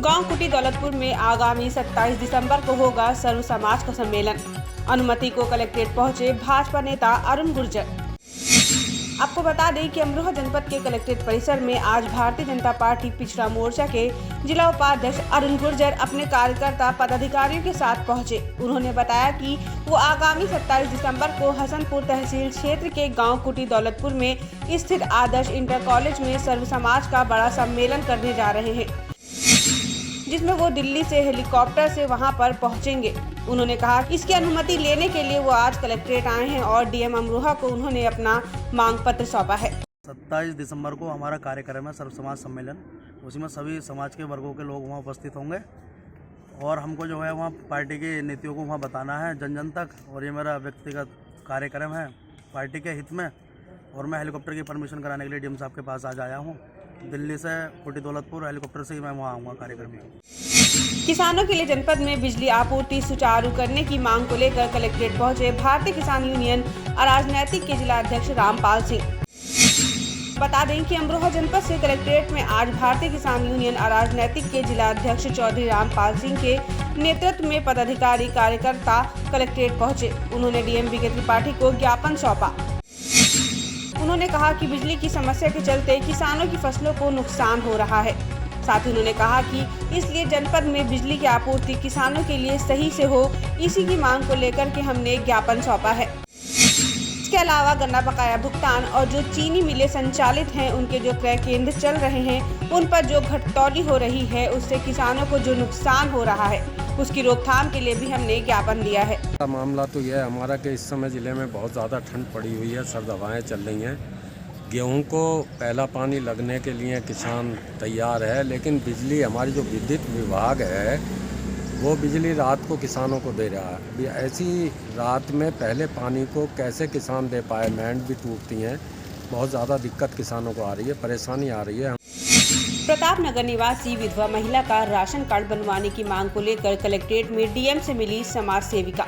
गांव कुटी दौलतपुर में आगामी 27 दिसंबर को होगा सर्व समाज का सम्मेलन। अनुमति को कलेक्ट्रेट पहुंचे भाजपा नेता अरुण गुर्जर। आपको बता दें कि अमरोहा जनपद के कलेक्ट्रेट परिसर में आज भारतीय जनता पार्टी पिछड़ा मोर्चा के जिला उपाध्यक्ष अरुण गुर्जर अपने कार्यकर्ता पदाधिकारियों के साथ पहुंचे। उन्होंने बताया कि वो आगामी 27 दिसंबर को हसनपुर तहसील क्षेत्र के गांव कुटी दौलतपुर में स्थित आदर्श इंटर कॉलेज में सर्व समाज का बड़ा सम्मेलन करने जा रहे हैं, जिसमें वो दिल्ली से हेलीकॉप्टर से वहां पर पहुंचेंगे। उन्होंने कहा कि इसकी अनुमति लेने के लिए वो आज कलेक्ट्रेट आए हैं और डीएम अमरोहा को उन्होंने अपना मांग पत्र सौंपा है। 27 दिसंबर को हमारा कार्यक्रम है सर्व समाज सम्मेलन। उसी में सभी समाज के वर्गों के लोग वहाँ उपस्थित होंगे और हमको जो है वहाँ पार्टी की नीतियों को वहाँ बताना है जन जन तक। और ये मेरा व्यक्तिगत कार्यक्रम है पार्टी के हित में। और मैं हेलीकॉप्टर की परमिशन कराने के लिए डीएम साहब के पास आज आया हूँ। दिल्ली से कुटी दौलतपुर हेलीकॉप्टर से ही मैं वहाँ आऊँगा कार्यक्रम में। किसानों के लिए जनपद में बिजली आपूर्ति सुचारू करने की मांग को लेकर कलेक्ट्रेट पहुंचे भारतीय किसान यूनियन अराजनैतिक के जिला अध्यक्ष रामपाल सिंह। बता दें कि अमरोहा जनपद से कलेक्ट्रेट में आज भारतीय किसान यूनियन अराजनैतिक के जिला अध्यक्ष चौधरी रामपाल सिंह के नेतृत्व में पदाधिकारी कार्यकर्ता कलेक्ट्रेट पहुंचे। उन्होंने डीएम बीके त्रिपाठी को ज्ञापन सौंपा। उन्होंने कहा कि बिजली की समस्या के चलते किसानों की फसलों को नुकसान हो रहा है। साथ ही उन्होंने कहा कि इसलिए जनपद में बिजली की आपूर्ति किसानों के लिए सही से हो, इसी की मांग को लेकर के हमने ज्ञापन सौंपा है। इसके अलावा गन्ना बकाया भुगतान और जो चीनी मिलें संचालित हैं उनके जो क्रय केंद्र चल रहे हैं उन पर जो घटतौली हो रही है उससे किसानों को जो नुकसान हो रहा है उसकी रोकथाम के लिए भी हमने ज्ञापन दिया है। मामला तो यह है हमारा कि इस समय जिले में बहुत ज़्यादा ठंड पड़ी हुई है, सर्द हवाएँ चल रही हैं। गेहूं को पहला पानी लगने के लिए किसान तैयार है, लेकिन बिजली हमारी जो विद्युत विभाग है वो बिजली रात को किसानों को दे रहा है। ऐसी रात में पहले पानी को कैसे किसान दे पाए, मैंड भी टूटती हैं। बहुत ज़्यादा दिक्कत किसानों को आ रही है, परेशानी आ रही है। प्रताप नगर निवासी विधवा महिला का राशन कार्ड बनवाने की मांग को लेकर कलेक्ट्रेट में डीएम से मिली समाज सेविका।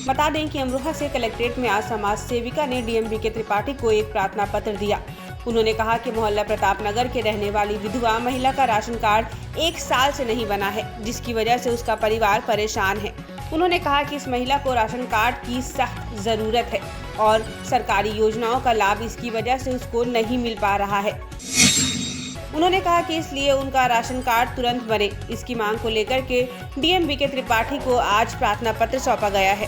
बता दें कि अमरोहा से कलेक्ट्रेट में आज समाज सेविका ने डीएम बीके त्रिपाठी को एक प्रार्थना पत्र दिया। उन्होंने कहा कि मोहल्ला प्रताप नगर के रहने वाली विधवा महिला का राशन कार्ड 1 साल से नहीं बना है, जिसकी वजह से उसका परिवार परेशान है। उन्होंने कहा कि इस महिला को राशन कार्ड की सख्त जरूरत है और सरकारी योजनाओं का लाभ इसकी वजह से उसको नहीं मिल पा रहा है। उन्होंने कहा कि इसलिए उनका राशन कार्ड तुरंत बने। इसकी मांग को लेकर के डीएम बीके त्रिपाठी को आज प्रार्थना पत्र सौंपा गया है।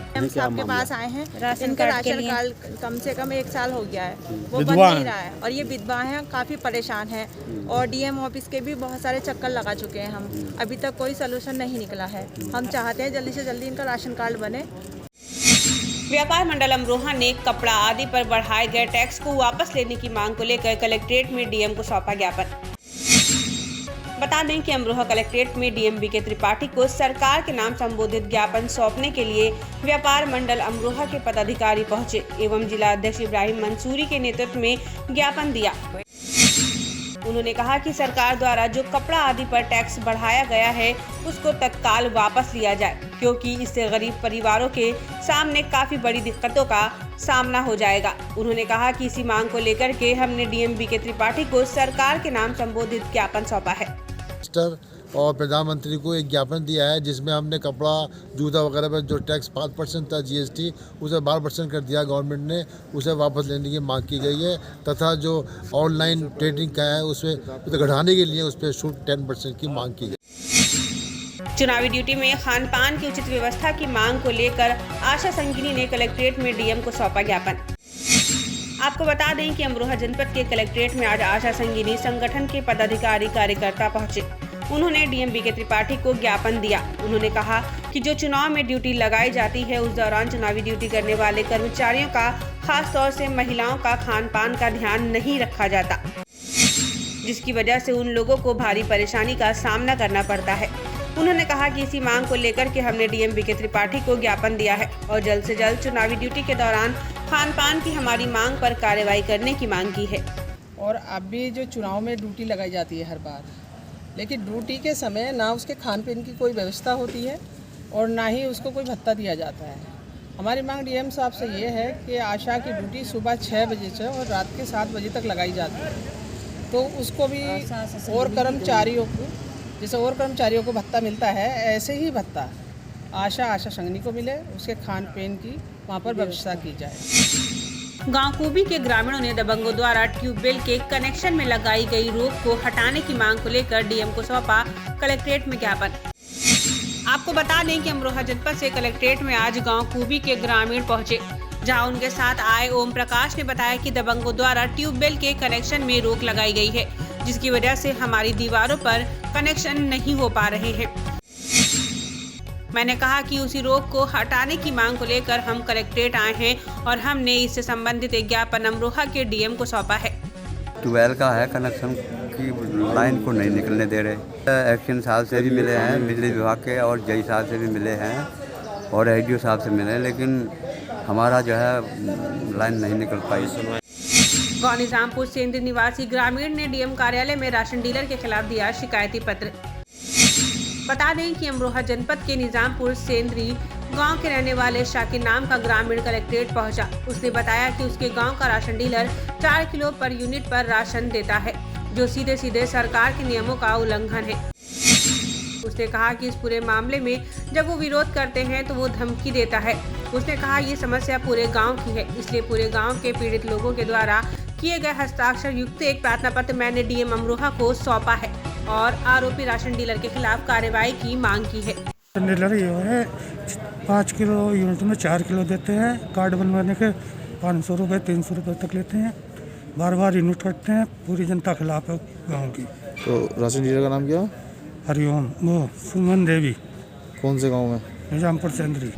हम सबके पास आए हैं, इनका राशन कार्ड कम से कम 1 साल हो गया है, वो बन नहीं रहा है और ये विधवा हैं, काफ़ी परेशान हैं और डीएम ऑफिस के भी बहुत सारे चक्कर लगा चुके हैं हम, अभी तक कोई सलूशन नहीं निकला है। हम चाहते हैं जल्दी से जल्दी इनका राशन कार्ड बने। व्यापार मंडल अमरोहा ने कपड़ा आदि पर बढ़ाए गए टैक्स को वापस लेने की मांग को लेकर कलेक्ट्रेट में डीएम को सौंपा ज्ञापन। बता दें कि अमरोहा कलेक्ट्रेट में डीएम बीके त्रिपाठी को सरकार के नाम संबोधित ज्ञापन सौंपने के लिए व्यापार मंडल अमरोहा के पदाधिकारी पहुंचे एवं जिला अध्यक्ष इब्राहिम मंसूरी के नेतृत्व में ज्ञापन दिया। उन्होंने कहा कि सरकार द्वारा जो कपड़ा आदि पर टैक्स बढ़ाया गया है उसको तत्काल वापस लिया जाए, क्योंकि इससे गरीब परिवारों के सामने काफी बड़ी दिक्कतों का सामना हो जाएगा। उन्होंने कहा कि इसी मांग को लेकर के हमने डीएम बीके त्रिपाठी को सरकार के नाम संबोधित ज्ञापन सौंपा है और प्रधानमंत्री को एक ज्ञापन दिया है जिसमें हमने कपड़ा जूता वगैरह पर जो टैक्स 5% था जीएसटी उसे 12% कर दिया गवर्नमेंट ने, उसे वापस लेने की मांग की गई है तथा जो ऑनलाइन ट्रेडिंग का है उसे घटाने के लिए उस पर छूट 10% की मांग की गई। चुनावी ड्यूटी में खान पान की उचित व्यवस्था की मांग को लेकर आशा संगिनी ने कलेक्ट्रेट में डीएम को सौंपा ज्ञापन। आपको बता दें कि अमरोहा जनपद के कलेक्ट्रेट में आज आशा संगिनी संगठन के पदाधिकारी कार्यकर्ता पहुंचे। उन्होंने डीएम बीके त्रिपाठी को ज्ञापन दिया। उन्होंने कहा कि जो चुनाव में ड्यूटी लगाई जाती है उस दौरान चुनावी ड्यूटी करने वाले कर्मचारियों का खास तौर से महिलाओं का खान पान का ध्यान नहीं रखा जाता, जिसकी वजह से उन लोगों को भारी परेशानी का सामना करना पड़ता है। उन्होंने कहा कि इसी मांग को लेकर के हमने डीएम बीके त्रिपाठी को ज्ञापन दिया है और जल्द से जल्द चुनावी ड्यूटी के दौरान खान पान की हमारी मांग पर कार्रवाई करने की मांग की है। और अब भी जो चुनाव में ड्यूटी लगाई जाती है हर बार, लेकिन ड्यूटी के समय ना उसके खान पीन की कोई व्यवस्था होती है और ना ही उसको कोई भत्ता दिया जाता है। हमारी मांग डीएम साहब से ये है कि आशा की ड्यूटी सुबह 6 बजे से और रात के 7 बजे तक लगाई जाती है, तो उसको भी और कर्मचारियों को जैसे और कर्मचारियों को भत्ता मिलता है, ऐसे ही भत्ता आशा संगनी को मिले, उसके खान पीन की वहाँ पर व्यवस्था की जाए। गांव कूबी के ग्रामीणों ने दबंगों द्वारा ट्यूबवेल के कनेक्शन में लगाई गई रोक को हटाने की मांग को लेकर डीएम को सौंपा कलेक्ट्रेट में ज्ञापन। आपको बता दें कि अमरोहा जनपद से कलेक्ट्रेट में आज गांव कूबी के ग्रामीण पहुंचे, जहां उनके साथ आए ओम प्रकाश ने बताया कि दबंगों द्वारा ट्यूबवेल के कनेक्शन में रोक लगाई गई है, जिसकी वजह से हमारी दीवारों पर कनेक्शन नहीं हो पा रहे हैं। मैंने कहा कि उसी रोक को हटाने की मांग को लेकर हम कलेक्ट्रेट आए हैं और हमने इससे संबंधित एक ज्ञापन अमरोहा के डीएम को सौंपा है। ट्यूबवेल का है, कनेक्शन की लाइन को नहीं निकलने दे रहे। एक्शन साहब से भी मिले हैं, बिजली विभाग के, और जई साहब से भी मिले हैं और एडीओ साहब से मिले हैं, लेकिन हमारा जो है लाइन नहीं निकल पाई। गांव निजामपुर सेंद्री निवासी ग्रामीण ने डीएम कार्यालय में राशन डीलर के खिलाफ दिया शिकायती पत्र। बता दें कि अमरोहा जनपद के निजामपुर सेंद्री गांव के रहने वाले शाकिर नाम का ग्रामीण कलेक्ट्रेट पहुंचा। उसने बताया कि उसके गांव का ration dealer 4 kilo per unit पर राशन देता है, जो सीधे सीधे सरकार के नियमों का उल्लंघन है। उसने कहा कि इस पूरे मामले में जब वो विरोध करते हैं तो वो धमकी देता है। उसने कहा ये समस्या पूरे गांव की है, इसलिए पूरे गांव के पीड़ित लोगों के द्वारा किए गए हस्ताक्षर युक्त एक प्रार्थना पत्र मैंने डीएम अमरोहा को सौंपा है और आरोपी राशन डीलर के खिलाफ कार्रवाई की मांग की है। डीलर ये है 5 किलो यूनिट में 4 किलो देते हैं। कार्ड बनवाने के 500 रुपये 300 रुपये तक लेते हैं। बार बार यूनिट कटते हैं। पूरी जनता खिलाफ है गाँव की। तो राशन डीलर का नाम क्या? हरिओम वो सुमन देवी। कौन से गांव में? निजामपुर सेंद्री।